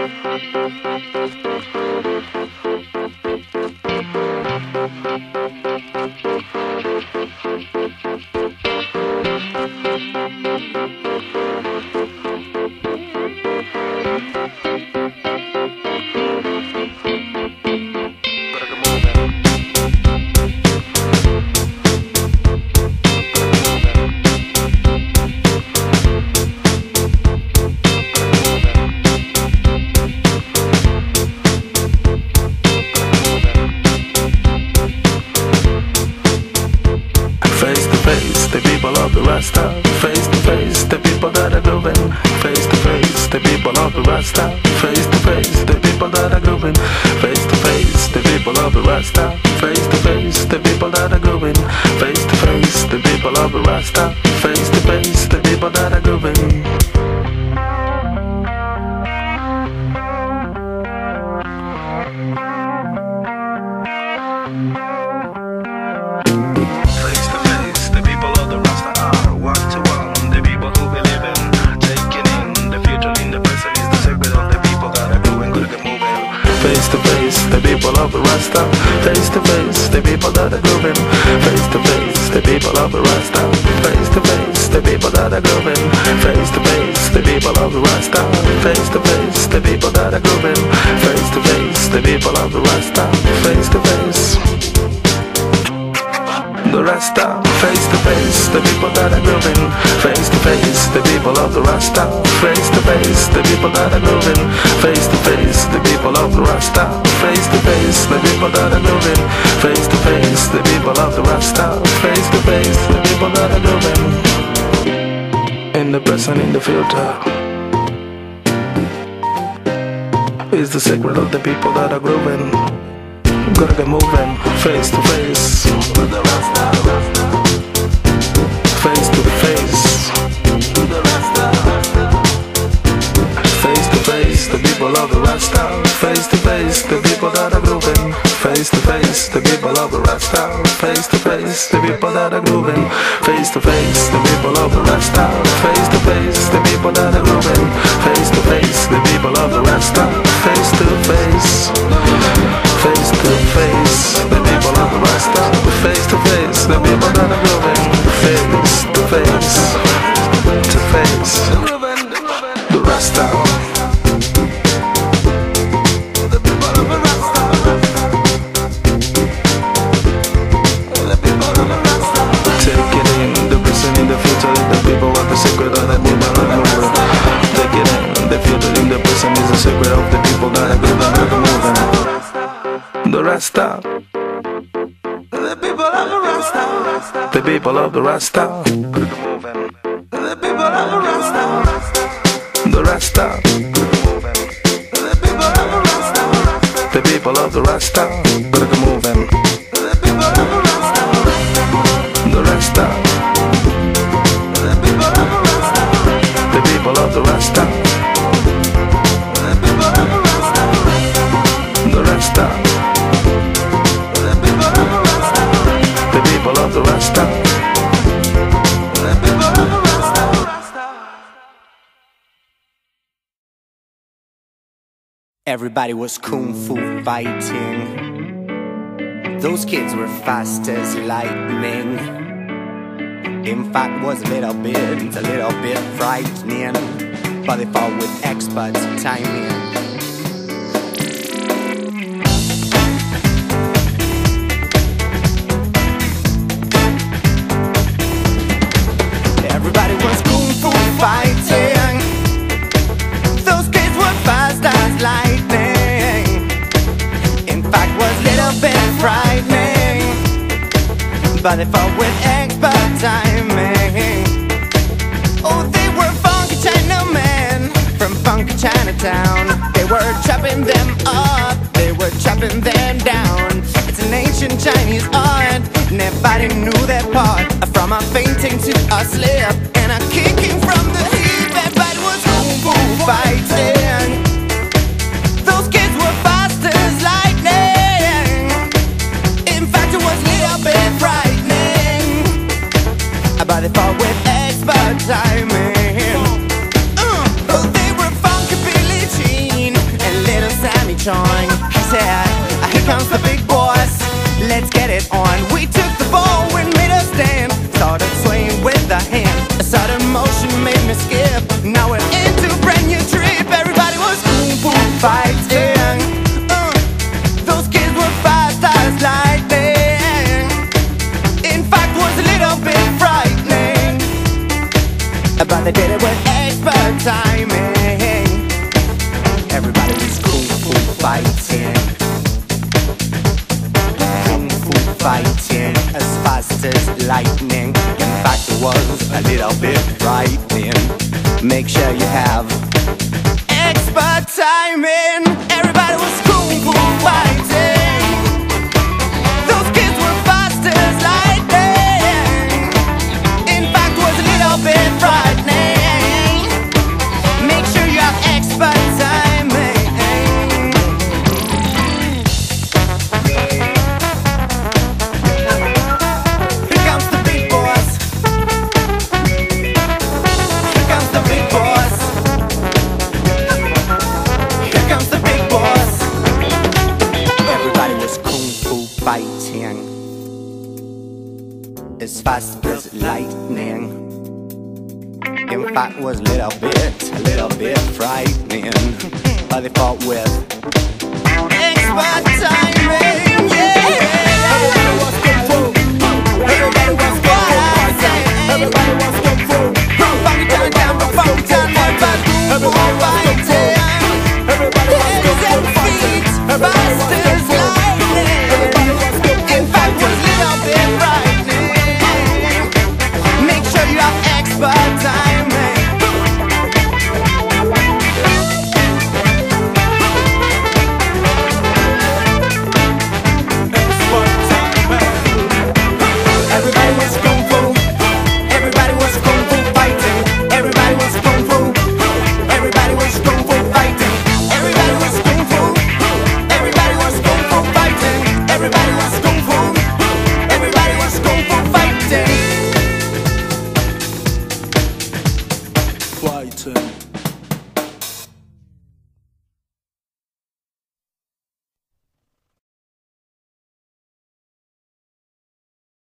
Face to face, the people of the Rasta. Face to face, the people that are grooving. Face to face, the people of the Rasta. Face to face, the people that are grooving. Face to face, the people of the Rasta. Face to face, the people that are grooving. Face to face, the people of the Rasta. Face to face, the people that are grooving. Face to face, the people of the Rasta. Face to face, the people that are grooving. Face to face, the people of the Rasta. Face to face, the people that are grooving. Face to face, the people of the Rasta. Face to face, the people that are grooving. Face to face, the people of the Rasta. Face to face, the Rasta. Face to face, the people that are grooving. Face to face, the people of the Rasta. Face to face, the people that are grooving. Face to face, the people of the Rasta. Face to face, the people that are grooving. Face to face, the people of the Rasta. Face to face, the people that are grooving. In the present, in the future, is the secret of the people that are grooving. Gotta get moving, face to face with the Rasta. Face to face, the Rasta. Face to face, the people of the Rasta. Face to face, the people that are grooving. Face to face, the people of the Rasta. Face to face, the people that are grooving. Face to face, the people of the Rasta. Face to face, the people that are grooving. Face to face, the people of the Rasta. Face to face, face to face, the people of the Rasta. Face to face, the people that are grooving. Face to face, to face, the Rasta. The people of the Rasta. The people of the Rasta. Take it in, the present, in the future, the people are the secret of the people that are moving. Take it in, the future, in the present is the secret of the people that are moving. The Rasta. The people of the Rasta. The people of the Rasta. The people of the Rasta. The Rasta. The people of the Rasta. The people of the Rasta. Gotta get moving. The people of the Rasta. The Rasta. The people of the Rasta. The people of the Rasta. The people of the Rasta. The Rasta. The people of the Rasta. The people of the Rasta. The people of the Rasta. Everybody was kung fu fighting. Those kids were fast as lightning. In fact, was a little bit frightening, but they fought with expert timing. Everybody was kung fu fighting. Those kids were fast as lightning. In fact, was a little bit frightening, but they fought with expert timing. Oh, they were funky Chinamen from funky Chinatown. They were chopping them up, they were chopping them down. It's an ancient Chinese art, nobody knew their part. From a fainting to a slip and a kicking from the hip. Everybody was kung fu fighting. Those kids were fast as lightning. In fact, it was a little bit frightening, but they fought with expert timing. Oh, they were funky Billie Jean sunshine. He said, here comes the big boss, let's get it on. We took the ball and made us stand, started swaying with the hand. A sudden motion made me skip, now we're into a brand new trip. Everybody was kung fu fighting, those kids were fast as lightning. In fact, was a little bit frightening, but they did it with expert timing. Everybody was kung fu fighting, kung fu fighting as fast as lightning. In fact, it was a little bit frightening. Make sure you have expert timing. Everybody was kung fu fighting, those kids were fast as lightning. In fact, it was a little bit frightening. Make sure you have expert timing. Fighting as fast as lightning. In fact, was a little bit frightening, but they fought with expert timing. Yeah. Everybody was kung fu. Everybody was kung fu fighting. Everybody was kung fu. Funky turn down the funky turn one, but everybody was kung fu. Everybody was kung fu fighting. Everybody was kung fu. Fighting.